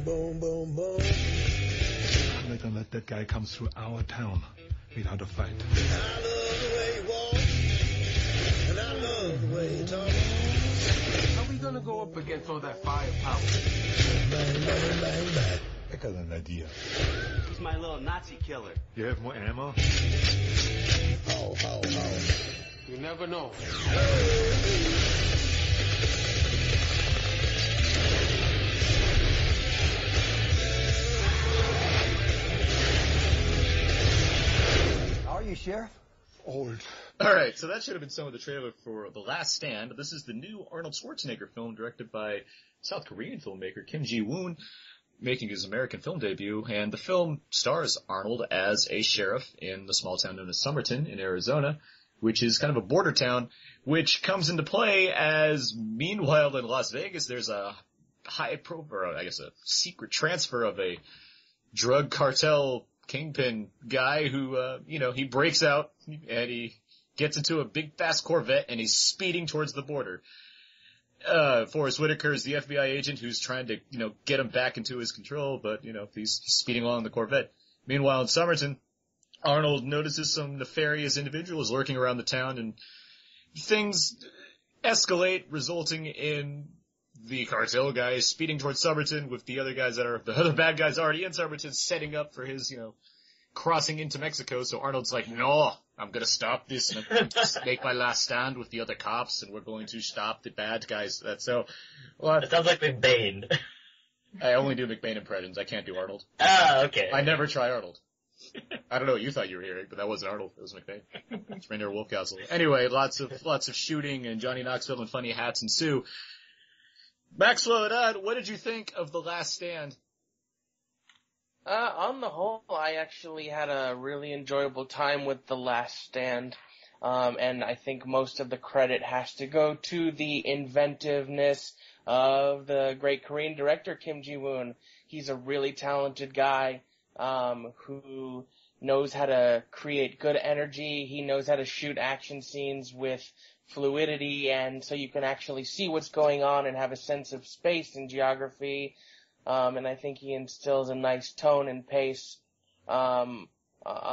boom, boom, boom. I'm not gonna let that guy come through our town without a fight. I love the way you walk, and I love the way you talk. How we gonna go up against all that firepower? Bang, bang, bang, bang. I got an idea. He's my little Nazi killer. You have more ammo? Ho, ho, ho. You never know. How are you, Sheriff? Old. All right, so that should have been some of the trailer for The Last Stand. This is the new Arnold Schwarzenegger film directed by South Korean filmmaker Kim Ji-woon, making his American film debut. And the film stars Arnold as a sheriff in the small town known as Somerton in Arizona, which is kind of a border town, which comes into play as, meanwhile, in Las Vegas, there's a a secret transfer of a drug cartel kingpin guy who, he breaks out and he gets into a big fast Corvette and he's speeding towards the border. Forrest Whitaker is the FBI agent who's trying to, get him back into his control, but, he's speeding along the Corvette. Meanwhile, in Somerton, Arnold notices some nefarious individuals lurking around the town and things escalate, resulting in the cartel guys speeding towards Somerton with the other bad guys already in Somerton setting up for his, crossing into Mexico. So Arnold's like, no, I'm going to stop this and I'm going to make my last stand with the other cops and we're going to stop the bad guys. It sounds like McBain. I only do McBain impressions. I can't do Arnold. Ah, okay. I never try Arnold. I don't know what you thought you were hearing, but that wasn't Arnold. It was McBain. It's Rainier Wolfcastle. Anyway, lots of shooting and Johnny Knoxville and funny hats ensue. Maxwell and Ed, what did you think of The Last Stand? On the whole, I actually had a really enjoyable time with The Last Stand. And I think most of the credit has to go to the inventiveness of the great Korean director, Kim Ji-woon. He's a really talented guy, who knows how to create good energy. He knows how to shoot action scenes with fluidity, and so you can actually see what's going on and have a sense of space and geography. And I think he instills a nice tone and pace. On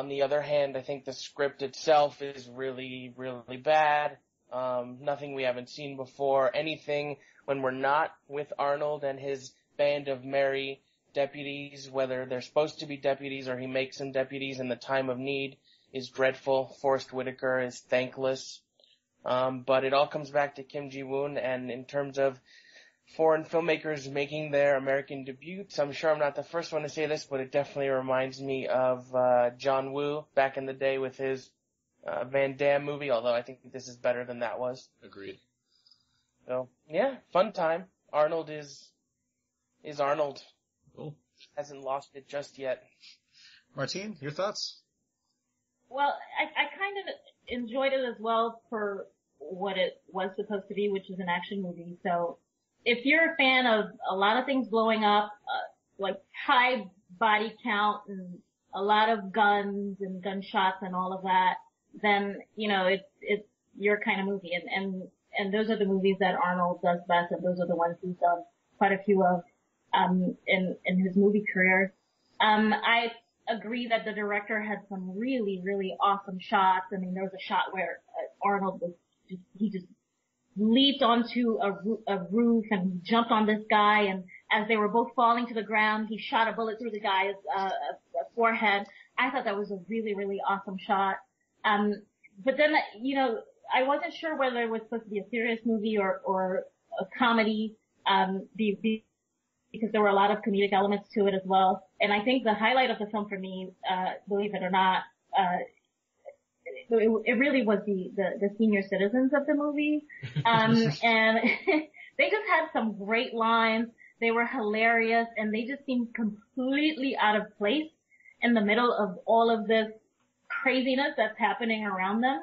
the other hand, I think the script itself is really, really bad. Nothing we haven't seen before. Anything when we're not with Arnold and his band of merry deputies, whether they're supposed to be deputies or he makes them deputies in the time of need, is dreadful. Forrest Whitaker is thankless. But it all comes back to Kim Ji-woon, and in terms of foreign filmmakers making their American debuts, I'm sure I'm not the first one to say this, but it definitely reminds me of John Woo back in the day with his Van Damme movie, although I think this is better than that was. Agreed. So, yeah, fun time. Arnold is Arnold. Cool. Hasn't lost it just yet. Martine, your thoughts? Well, I kind of enjoyed it as well for what it was supposed to be, which is an action movie. So if you're a fan of a lot of things blowing up, like high body count and a lot of guns and gunshots and all of that, then, it's your kind of movie. And those are the movies that Arnold does best, and those are the ones he's done quite a few of, in his movie career. I agree that the director had some really, really awesome shots. I mean, there was a shot where Arnold just leaped onto a roof and jumped on this guy, and as they were both falling to the ground, he shot a bullet through the guy's forehead. I thought that was a really, really awesome shot. But then, I wasn't sure whether it was supposed to be a serious movie or a comedy, because there were a lot of comedic elements to it as well. And I think the highlight of the film for me, believe it or not, it really was the senior citizens of the movie. And they just had some great lines. They were hilarious, and they just seemed completely out of place in the middle of all of this craziness that's happening around them.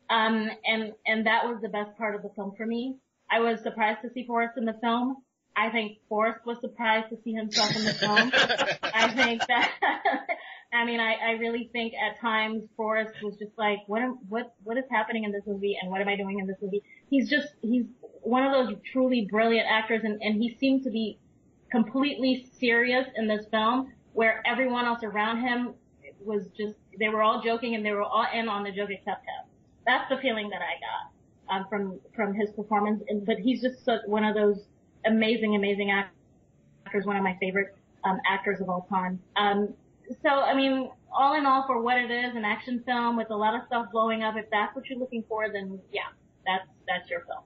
And that was the best part of the film for me. I was surprised to see Forrest in the film. I think Forrest was surprised to see himself in the film. I think that, I really think at times Forrest was just like, what is happening in this movie and what am I doing in this movie? He's one of those truly brilliant actors, and he seemed to be completely serious in this film, where everyone else around him was just, they were all joking and they were all in on the joke except him. That's the feeling that I got from his performance. But he's just one of those amazing actors, one of my favorite actors of all time. So, I mean, all in all, for what it is, an action film with a lot of stuff blowing up, if that's what you're looking for, then yeah, that's your film.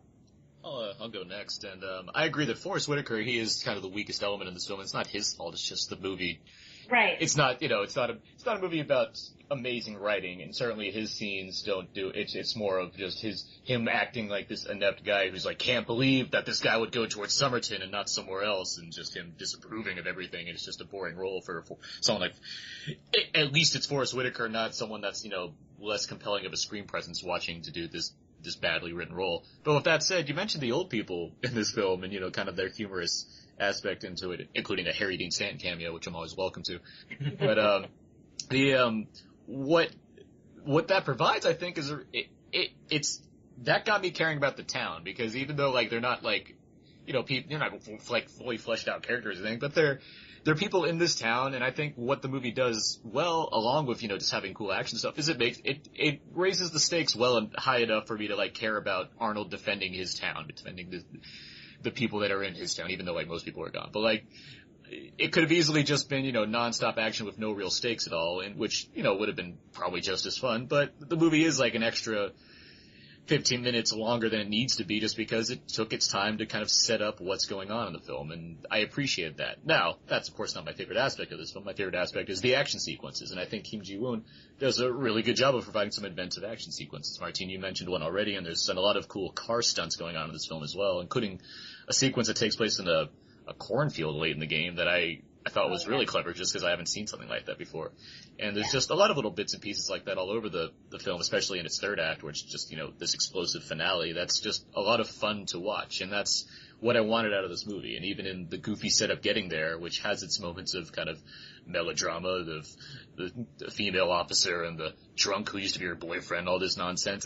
I'll go next, and I agree that Forrest Whitaker, he is kind of the weakest element in this film. It's not his fault, it's just the movie. Right. It's not, it's not a movie about amazing writing, and certainly his scenes don't do, it's more of just him acting like this inept guy who's like, can't believe that this guy would go towards Somerton and not somewhere else, and just him disapproving of everything, and it's just a boring role for someone like, at least it's Forrest Whitaker, not someone that's, less compelling of a screen presence watching to do this badly written role. But with that said, you mentioned the old people in this film and, kind of their humorous aspect into it, including a Harry Dean Stanton cameo, which I'm always welcome to. But, what that provides, I think, is, it's, that got me caring about the town, because even though, like, they're not, like, people, they're not, like, fully fleshed out characters or anything, but they're people in this town, and I think what the movie does well, along with, just having cool action stuff, is it raises the stakes well and high enough for me to, like, care about Arnold defending his town, defending the people that are in his town, even though, like, most people are gone. But, like, it could have easily just been, nonstop action with no real stakes at all, and which, would have been probably just as fun, but the movie is, like, an extra 15 minutes longer than it needs to be, just because it took its time to kind of set up what's going on in the film, and I appreciate that. Now, that's of course not my favorite aspect of this film. My favorite aspect is the action sequences, and I think Kim Ji-woon does a really good job of providing some inventive action sequences. Martine, you mentioned one already, and there's a lot of cool car stunts going on in this film as well, including a sequence that takes place in a cornfield late in the game that I thought was really clever, just because I haven't seen something like that before. And there's just a lot of little bits and pieces like that all over the film, especially in its third act, where it's just, this explosive finale. That's just a lot of fun to watch, and that's what I wanted out of this movie. And even in the goofy setup getting there, which has its moments of kind of melodrama, the female officer and the drunk who used to be her boyfriend, all this nonsense.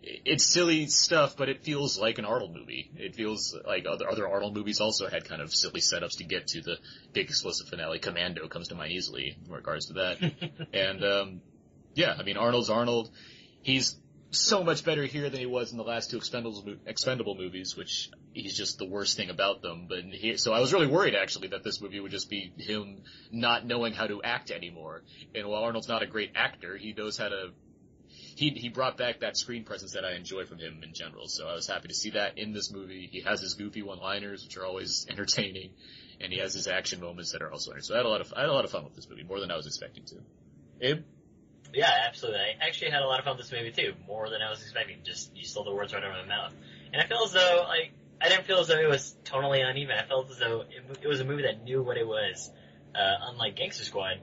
It's silly stuff, but it feels like an Arnold movie. It feels like other Arnold movies also had kind of silly setups to get to the big explosive finale. Commando comes to mind easily in regards to that. And, Arnold's Arnold. He's so much better here than he was in the last two Expendable movies, which he's just the worst thing about them. So I was really worried, actually, that this movie would just be him not knowing how to act anymore. And while Arnold's not a great actor, he knows how to, he brought back that screen presence that I enjoy from him in general. So I was happy to see that in this movie. He has his goofy one-liners, which are always entertaining, and he has his action moments that are also entertaining. So I had a lot of fun with this movie, more than I was expecting to. Abe? Yeah, absolutely. I actually had a lot of fun with this movie too, more than I was expecting. Just, you stole the words right out of my mouth. And I feel as though, I didn't feel as though it was totally uneven. I felt as though it was a movie that knew what it was. Unlike Gangster Squad,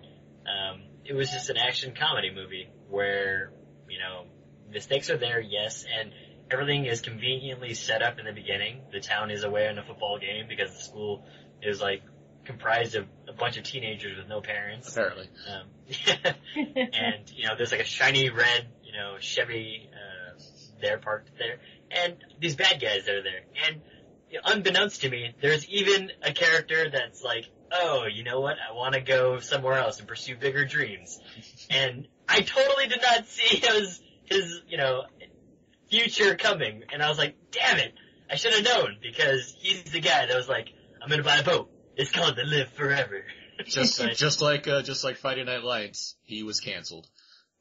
it was just an action comedy movie where, the stakes are there, yes, and everything is conveniently set up in the beginning. The town is away on a football game because the school is comprised of a bunch of teenagers with no parents. Apparently. And, there's a shiny red, Chevy, there parked there. And these bad guys that are there. And unbeknownst to me, there's even a character that's like, oh, you know what? I want to go somewhere else and pursue bigger dreams. And I totally did not see his future coming. And I was like, damn it. I should have known, because he's the guy that was like, I'm going to buy a boat. It's called to live forever. Just like Friday Night Lights, he was canceled.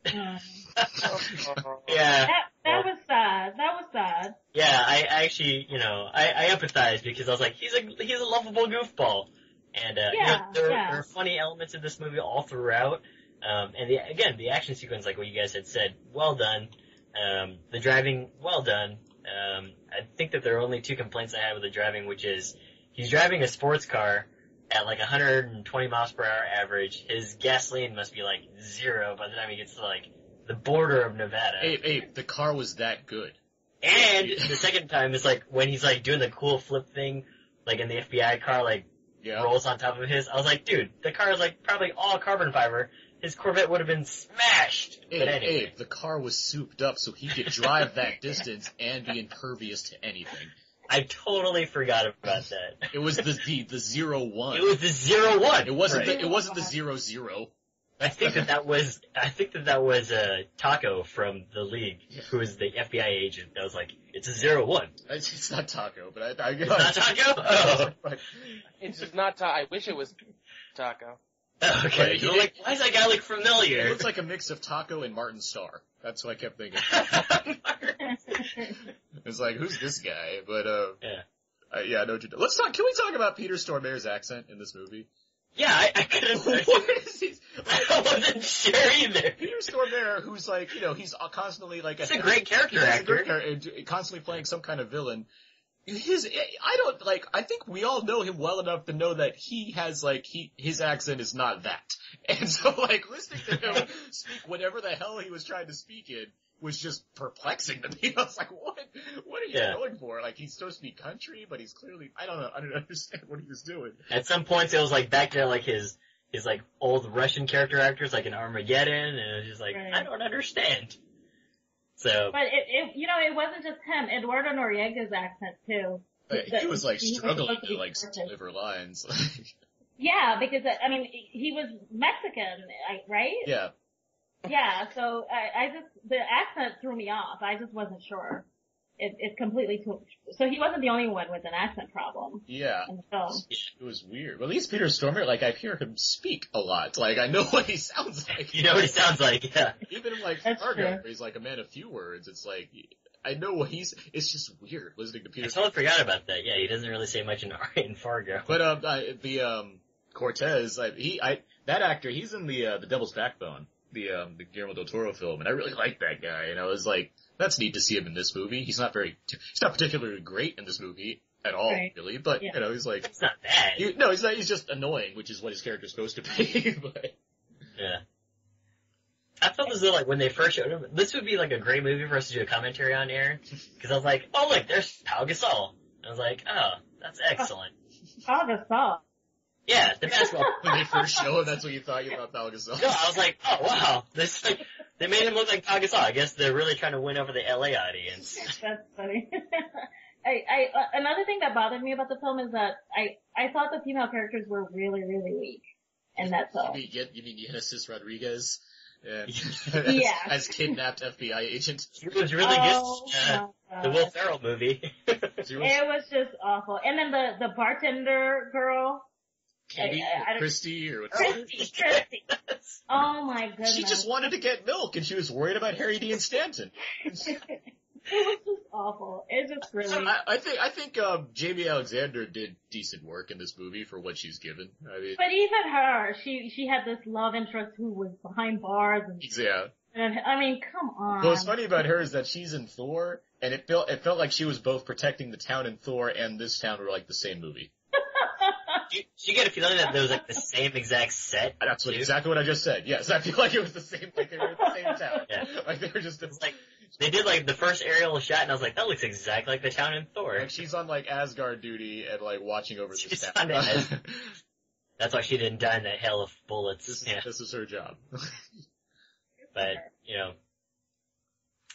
Yeah. That was sad. Yeah, I actually, I empathize, because I was like, he's a lovable goofball. And, there are funny elements of this movie all throughout. And the action sequence, like what you guys had said, well done. The driving, well done. I think that there are only two complaints I have with the driving, which is, he's driving a sports car at 120 miles per hour average. His gasoline must be 0 by the time he gets to the border of Nevada. Hey, the car was that good. And the second time is when he's doing the cool flip thing, in the FBI car, rolls on top of his. I was like, dude, the car is probably all carbon fiber. His Corvette would have been smashed. But anyway. Abe, the car was souped up so he could drive that distance and be impervious to anything. I totally forgot about that. It was the 0-1. It was the 0-1. It wasn't right. it wasn't the 0-0. I think that was Taco from the League, who was the FBI agent. That was like, it's a 0-1. It's not Taco, but I It's not Taco? Oh. It's just not I wish it was Taco. Okay. You're like, why does that guy look familiar? It looks like a mix of Taco and Martin Starr. That's what I kept thinking. It's like, who's this guy? But, yeah, I know what you're doing. Can we talk about Peter Stormare's accent in this movie? Yeah, I couldn't. What is he? I wasn't sure either. Peter Stormare, who's like, he's constantly like he's a great character actor. And constantly playing some kind of villain. I think we all know him well enough to know that he has his accent is not that. And so listening to him speak whatever the hell he was trying to speak in was just perplexing to me. I was like, what are you going for? Like, he's supposed to be country, but he's clearly, I don't know, I don't understand what he was doing. At some points it was like back to his old Russian character actors like in Armageddon, and it was just like, right. I don't understand. So. But it wasn't just him. Eduardo Noriega's accent too. He was struggling to deliver lines. Yeah, because he was Mexican, right? Yeah. Yeah, so the accent threw me off. I just wasn't sure. It completely took, so he wasn't the only one with an accent problem. Yeah. In the film. It was weird. Well, at least Peter Stormare, I hear him speak a lot. I know what he sounds like. You know what he sounds like, yeah. Even in Fargo, where he's a man of few words, it's I know what it's just weird listening to Peter. I totally forgot about that. Yeah, he doesn't really say much in Fargo. But, Cortez, that actor, he's in the Devil's Backbone, the Guillermo del Toro film, and I really like that guy, and I was like, that's neat to see him in this movie. He's not particularly great in this movie at all, right. Really, but, he's like... It's not bad. He's not, he's just annoying, which is what his character's supposed to be, but... Yeah. I felt as though, when they first showed him, this would be, a great movie for us to do a commentary on, Aaron, because I was like, oh, look, there's Pau Gasol. And I was like, oh, that's excellent. Pau Gasol? Yeah, the basketball. When they first show him, that's what you thought Pau Gasol. No, I was like, oh, wow. They made him look like Pau Gasol. I guess they're really trying to win over the LA audience. That's funny. Another thing that bothered me about the film is that I thought the female characters were really, really weak in that film. You mean Genesis Rodriguez? Yeah. As kidnapped FBI agent. He was really good. The Will Ferrell movie. It was just awful. And then the bartender girl. Christy or whatever. Christy. Oh my goodness. She just wanted to get milk and she was worried about Harry Dean Stanton. It was just awful. It just really. I think Jamie Alexander did decent work in this movie for what she's given. But even her, she had this love interest who was behind bars and. Yeah. And come on. What's funny about her is that she's in Thor, and it felt like she was both protecting the town in Thor and this town were the same movie. Did you get a feeling that there was the same exact set? That's exactly what I just said. Yes, I feel like it was the same. They were in the same town. Yeah. They were just. They did the first aerial shot, and I was like, that looks exactly like the town in Thor. She's on Asgard duty and watching over this town. That's why she didn't die in that hail of bullets. This is her job. But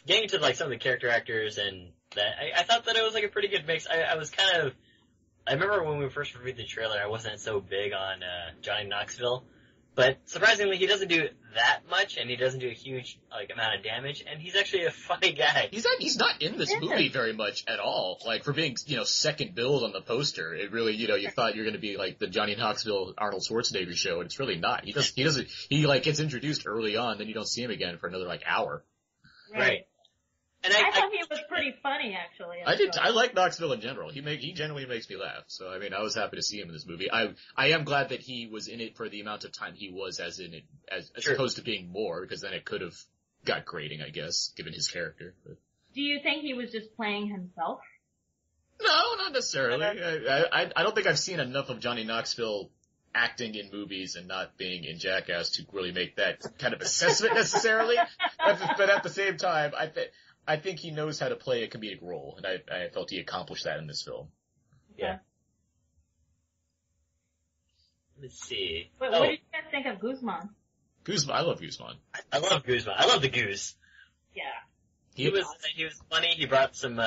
getting to some of the character actors and that, I thought that it was a pretty good mix. I remember when we first reviewed the trailer, I wasn't so big on Johnny Knoxville, but surprisingly, he doesn't do that much, and he doesn't do a huge amount of damage, and he's actually a funny guy. He's not in this movie very much at all. For being second build on the poster, it really you thought you're going to be the Johnny Knoxville Arnold Schwarzenegger show, and it's really not. He gets introduced early on, then you don't see him again for another hour. Right. And I thought he was pretty funny, actually. I like Knoxville in general. He genuinely makes me laugh. So, I was happy to see him in this movie. I am glad that he was in it for the amount of time he was as in it, as opposed to being more, because then it could have got grating, I guess, given his character. But. Do you think he was just playing himself? No, not necessarily. I don't think I've seen enough of Johnny Knoxville acting in movies and not being in Jackass to really make that kind of assessment necessarily. But at the same time, I think he knows how to play a comedic role, and I felt he accomplished that in this film. Yeah. Let's see. Wait, what did you guys think of Guzman? I love Guzman. I love Guzman. I love the goose. Yeah. He was funny. He brought some,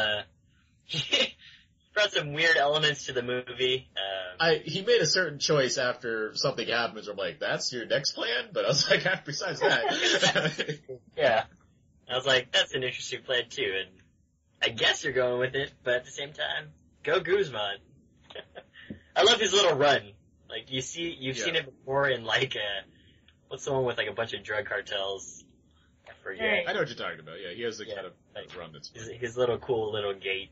brought some weird elements to the movie. He made a certain choice after something happens where I'm like, that's your next plan? But I was like, besides that. Yeah. I was like, that's an interesting plan too, and I guess you're going with it, but at the same time, go Guzman. I love his little run. Like, you've seen it before in like what's the one with like a bunch of drug cartels? I forget. Right. I know what you're talking about, yeah. He has the kind of run that's his little cool little gait.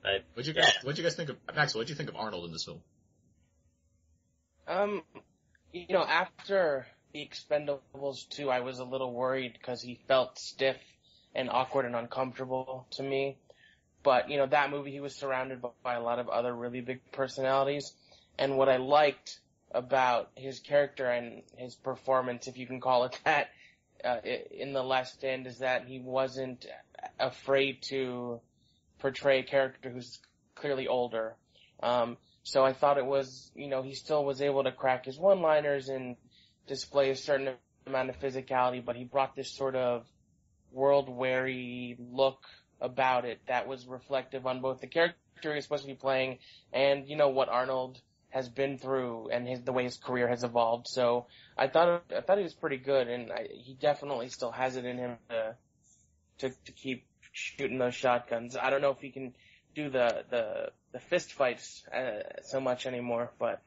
But, What'd you guys think of, Maxwell, what'd you think of Arnold in this film? After The Expendables 2, I was a little worried because he felt stiff and awkward and uncomfortable to me. But, that movie, he was surrounded by a lot of other really big personalities. And what I liked about his character and his performance, if you can call it that, in The Last Stand, is that he wasn't afraid to portray a character who's clearly older. So I thought it was, he still was able to crack his one-liners and display a certain amount of physicality, but he brought this sort of world-weary look about it that was reflective on both the character he was supposed to be playing and, what Arnold has been through and the way his career has evolved. So I thought he was pretty good, and he definitely still has it in him to keep shooting those shotguns. I don't know if he can do the fist fights so much anymore, but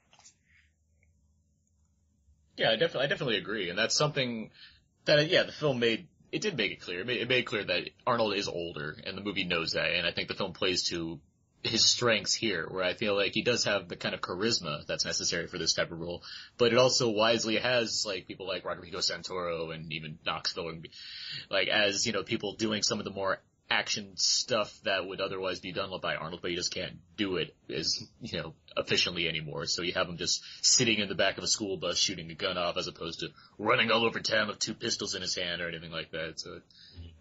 yeah, I definitely agree, and that's something that the film made. It did make it clear. It made clear that Arnold is older, and the movie knows that, and I think the film plays to his strengths here, where I feel like he does have the kind of charisma that's necessary for this type of role, but it also wisely has like people like Rodrigo Santoro and even Knoxville, and like as people doing some of the more action stuff that would otherwise be done by Arnold, but he just can't do it as, efficiently anymore. So you have him just sitting in the back of a school bus shooting a gun off as opposed to running all over town with 2 pistols in his hand or anything like that. So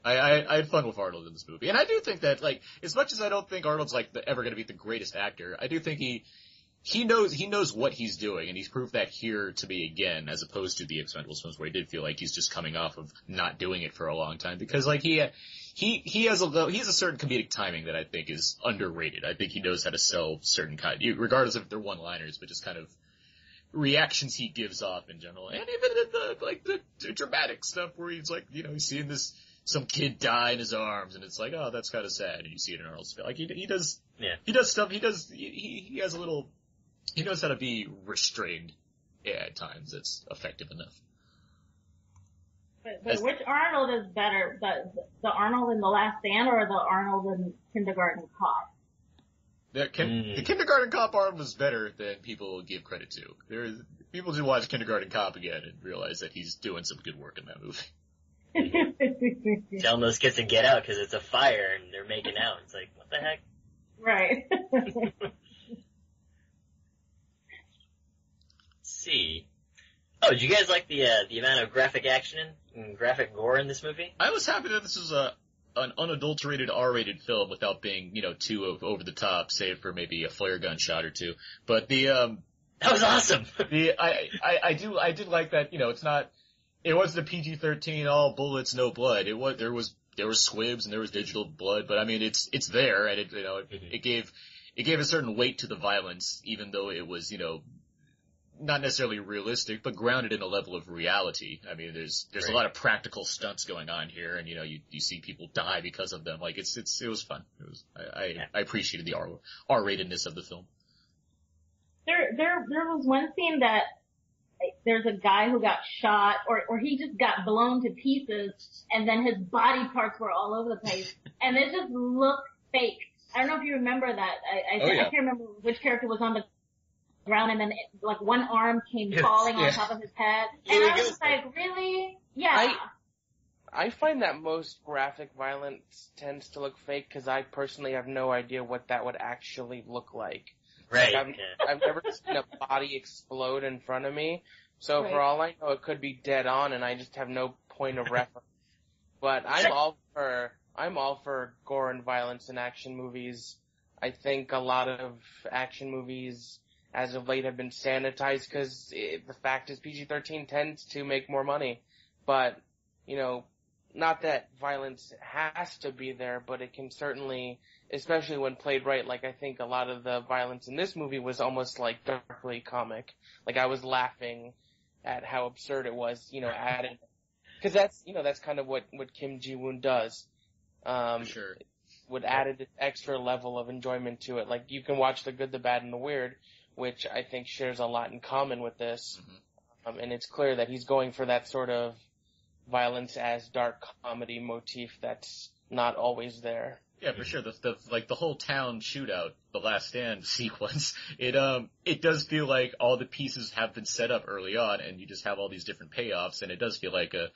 I had fun with Arnold in this movie. And I do think that, like, as much as I don't think Arnold's ever going to be the greatest actor, I do think he knows what he's doing, and he's proved that here to me again, as opposed to the Expendables films where he did feel like he's just coming off of not doing it for a long time, because like he has a certain comedic timing that I think is underrated. I think he knows how to sell certain regardless if they're one-liners, but just kind of reactions he gives off in general, and even the dramatic stuff where he's like, he's seeing some kid die in his arms, and it's like, oh, that's kind of sad, and you see it in Arnold's face. Like he does stuff. He has a little. He knows how to be restrained at times. It's effective enough. But which Arnold is better? The Arnold in The Last Stand or the Arnold in Kindergarten Cop? The Kindergarten Cop Arnold is better than people give credit to. People should watch Kindergarten Cop again and realize that he's doing some good work in that movie. Telling those kids to get out because it's a fire and they're making out. It's like, what the heck? Right. See. Oh, did you guys like the amount of graphic action and graphic gore in this movie? I was happy that this was an unadulterated R-rated film without being, too over the top, save for maybe a flare gun shot or two. But that was awesome. I did like that, it wasn't a PG-13, all bullets, no blood. There was squibs and there was digital blood, but I mean, it's there, and it gave a certain weight to the violence, even though it was, not necessarily realistic, but grounded in a level of reality. I mean, there's a lot of practical stunts going on here, and you see people die because of them. Like it was fun. I appreciated the R-ratedness of the film. There was one scene that there's a guy who got shot, or he just got blown to pieces, and then his body parts were all over the place, and it just looked fake. I don't know if you remember that. I can't remember which character was on the ground, and then like one arm came falling on top of his head, and I was like, really? Yeah. I find that most graphic violence tends to look fake because I personally have no idea what that would actually look like. Right. Like I've never seen a body explode in front of me, so for all I know, it could be dead on, and I just have no point of reference. But I'm all for gore and violence in action movies. I think a lot of action movies as of late have been sanitized because the fact is PG-13 tends to make more money. But, not that violence has to be there, but it can certainly, especially when played right, like I think a lot of the violence in this movie was almost like darkly comic. Like I was laughing at how absurd it was, added. Cause that's kind of what Kim Ji-woon does. For sure. Would add an extra level of enjoyment to it. Like you can watch The Good, the Bad, and the Weird, which I think shares a lot in common with this. Mm-hmm. And it's clear that he's going for that sort of violence as dark comedy motif that's not always there. Yeah, for sure. The whole town shootout, the Last Stand sequence, it does feel like all the pieces have been set up early on, and you just have all these different payoffs, and it does feel like it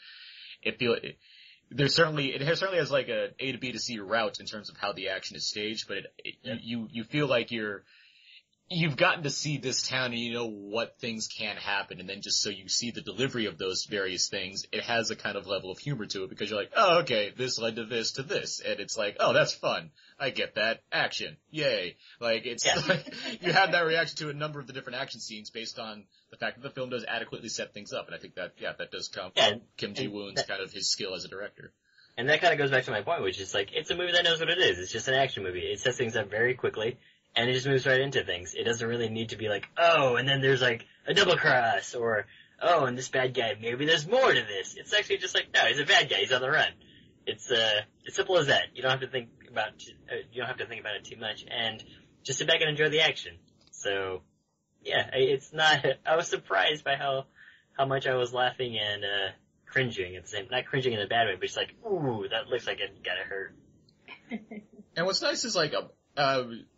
certainly has like a A to B to C route in terms of how the action is staged, but you feel like you've gotten to see this town and you know what things can happen, and then just so you see the delivery of those various things, it has a kind of level of humor to it because you're like, oh, okay, this led to this, and it's like, oh, that's fun. I get that. Action. Yay. Like, it's like, you have that reaction to a number of the different action scenes based on the fact that the film does adequately set things up, and I think that does come from Kim Ji-woon's kind of his skill as a director. And that kind of goes back to my point, which is like, it's a movie that knows what it is. It's just an action movie. It sets things up very quickly. And it just moves right into things. It doesn't really need to be like, oh, and then there's like a double cross, or, oh, and this bad guy, maybe there's more to this. It's actually just like, no, he's a bad guy, he's on the run. It's simple as that. You don't have to think about it too much, and just sit back and enjoy the action. So, yeah, I was surprised by how much I was laughing and, cringing at the same, not cringing in a bad way, but just like, ooh, that looks like it gotta hurt. And what's nice is like,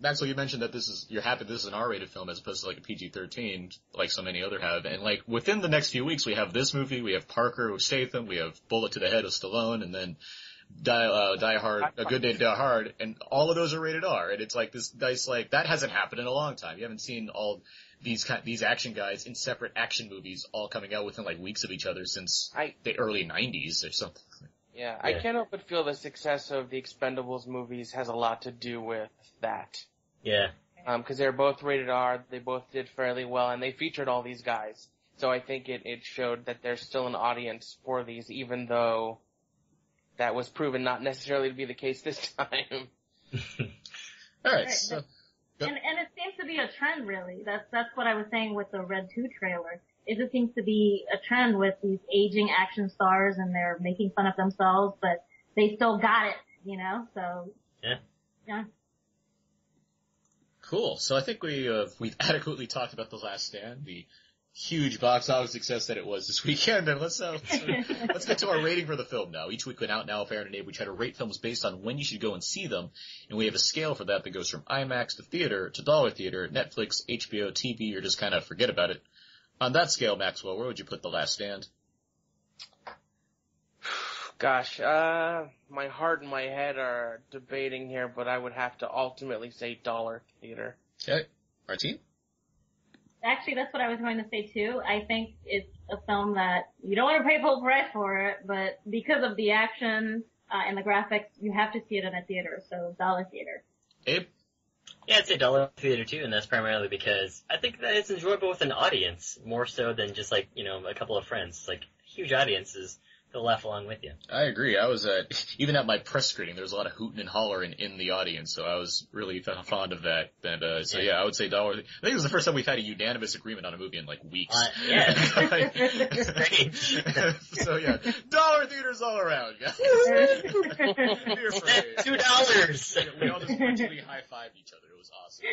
Maxwell, you mentioned that you're happy this is an R-rated film as opposed to like a PG-13, like so many other have. And like within the next few weeks, we have this movie, we have Parker with Statham, we have Bullet to the Head of Stallone, and then Die Hard, A Good Day to Die Hard, and all of those are rated R. And it's like this nice, like, that hasn't happened in a long time. You haven't seen all these action guys in separate action movies all coming out within like weeks of each other since the early 90s or something. Yeah, I can't help but feel the success of the Expendables movies has a lot to do with that. Yeah. Because they're both rated R, they both did fairly well, and they featured all these guys. So I think it showed that there's still an audience for these, even though that was proven not necessarily to be the case this time. Alright, so... And it seems to be a trend, really. That's what I was saying with the Red 2 trailer. It just seems to be a trend with these aging action stars, and they're making fun of themselves, but they still got it, so. Yeah. Cool. So I think we've adequately talked about The Last Stand, the huge box office success that it was this weekend, and let's get to our rating for the film now. Each week on Out Now, Fair and Abe, we try to rate films based on when you should go and see them, and we have a scale for that goes from IMAX to theater to dollar theater, Netflix, HBO, TV, or just kind of forget about it. On that scale, Maxwell, where would you put The Last Stand? Gosh, my heart and my head are debating here, but I would have to ultimately say dollar theater. Okay. Martine? Actually, that's what I was going to say too. I think it's a film that you don't want to pay full price for it, but because of the action and the graphics, you have to see it in a theater, so dollar theater. Abe? Yeah, I'd say dollar theater too, and that's primarily because I think that it's enjoyable with an audience, more so than just like, a couple of friends. Like, huge audiences, they'll laugh along with you. I agree. I was even at my press screening, there was a lot of hooting and hollering in the audience, so I was really fond of that. And, I would say dollar. I think it was the first time we've had a unanimous agreement on a movie in like weeks. Yeah. Strange. So yeah, dollar theaters all around, guys. $2. $2. We all just virtually high-fived each other. It was awesome.